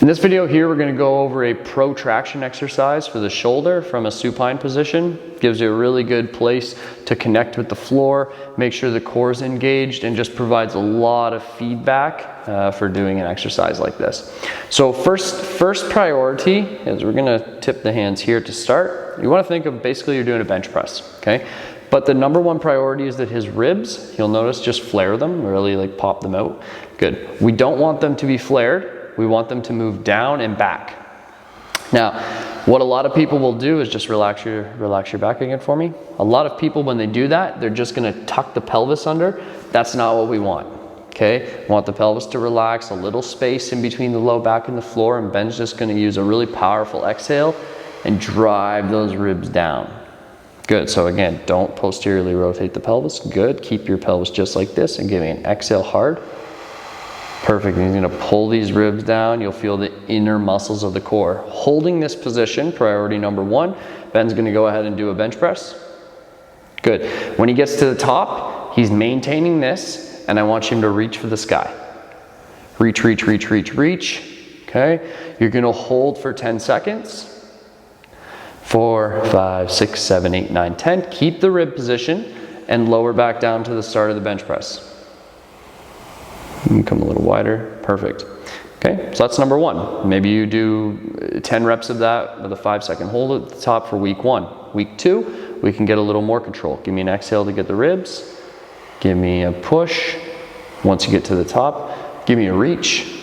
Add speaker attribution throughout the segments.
Speaker 1: In this video here, we're going to go over a protraction exercise for the shoulder from a supine position. Gives you a really good place to connect with the floor, make sure the core is engaged, and just provides a lot of feedback for doing an exercise like this. So first priority is we're going to tip the hands here to start. You want to think of basically you're doing a bench press, okay? But the number one priority is that his ribs, you'll notice, just flare them, really like pop them out. Good. We don't want them to be flared. We want them to move down and back. Now, what a lot of people will do is just relax your back again for me. A lot of people, when they do that, they're just going to tuck the pelvis under. That's not what we want. Okay? We want the pelvis to relax, a little space in between the low back and the floor, and Ben's just going to use a really powerful exhale and drive those ribs down. Good. So again, don't posteriorly rotate the pelvis. Good. Keep your pelvis just like this and give me an exhale hard. Perfect. And he's going to pull these ribs down. You'll feel the inner muscles of the core. Holding this position, priority number one, Ben's going to go ahead and do a bench press. Good. When he gets to the top, he's maintaining this, and I want him to reach for the sky. Reach, reach, reach, reach, reach. Okay. You're going to hold for 10 seconds. 4, 5, 6, 7, 8, 9, 10. Keep the rib position and lower back down to the start of the bench press. Come a little wider. Perfect. Okay, so that's number one. Maybe you do 10 reps of that with a 5-second hold at the top for week one. Week two, we can get a little more control. Give me an exhale to get the ribs. Give me a push. Once you get to the top, give me a reach.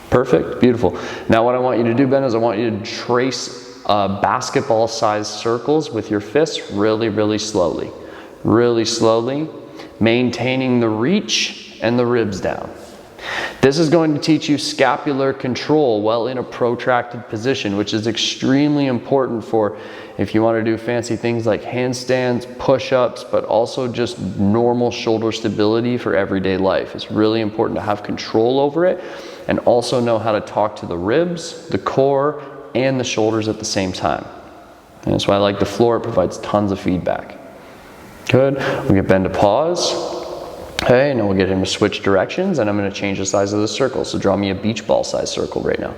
Speaker 1: Perfect. Beautiful. Now what I want you to do, Ben, is I want you to trace basketball-sized circles with your fists really, really slowly. Really slowly, maintaining the reach and the ribs down. This is going to teach you scapular control while in a protracted position, which is extremely important for if you want to do fancy things like handstands, push-ups, but also just normal shoulder stability for everyday life. It's really important to have control over it and also know how to talk to the ribs, the core, and the shoulders at the same time. And that's why I like the floor. It provides tons of feedback. Good. We get Ben to pause. Okay, now we'll get him to switch directions, and I'm going to change the size of the circle. So draw me a beach ball size circle right now.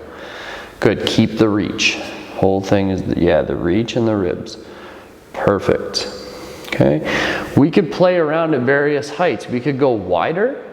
Speaker 1: Good. Keep the reach. Whole thing is, the reach and the ribs. Perfect. Okay. We could play around at various heights. We could go wider.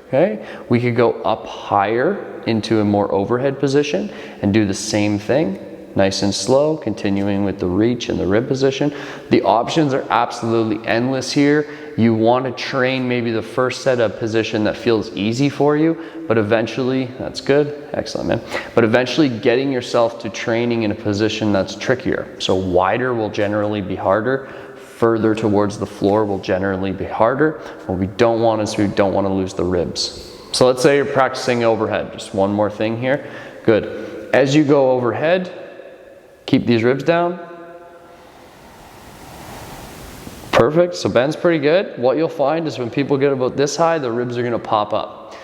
Speaker 1: Okay. We could go up higher into a more overhead position and do the same thing. Nice and slow, continuing with the reach and the rib position. The options are absolutely endless here. You want to train maybe the first set of position that feels easy for you, but eventually, that's good, excellent, man. But eventually getting yourself to training in a position that's trickier. So wider will generally be harder. Further towards the floor will generally be harder. What we don't want is we don't want to lose the ribs. So let's say you're practicing overhead. Just one more thing here. Good. As you go overhead, keep these ribs down. Perfect. So Ben's pretty good. What you'll find is when people get about this high, the ribs are going to pop up.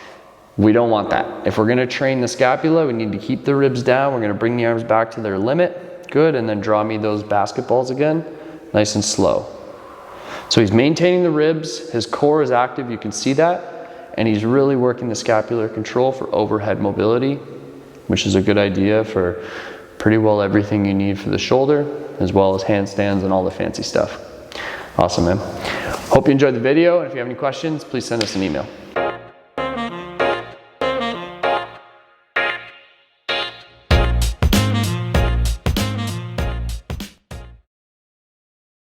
Speaker 1: We don't want that. If we're going to train the scapula, we need to keep the ribs down. We're going to bring the arms back to their limit. Good. And then draw me those basketballs again. Nice and slow. So he's maintaining the ribs. His core is active. You can see that. And he's really working the scapular control for overhead mobility, which is a good idea for pretty well everything you need for the shoulder, as well as handstands and all the fancy stuff. Awesome, man. Hope you enjoyed the video, and if you have any questions, please send us an email.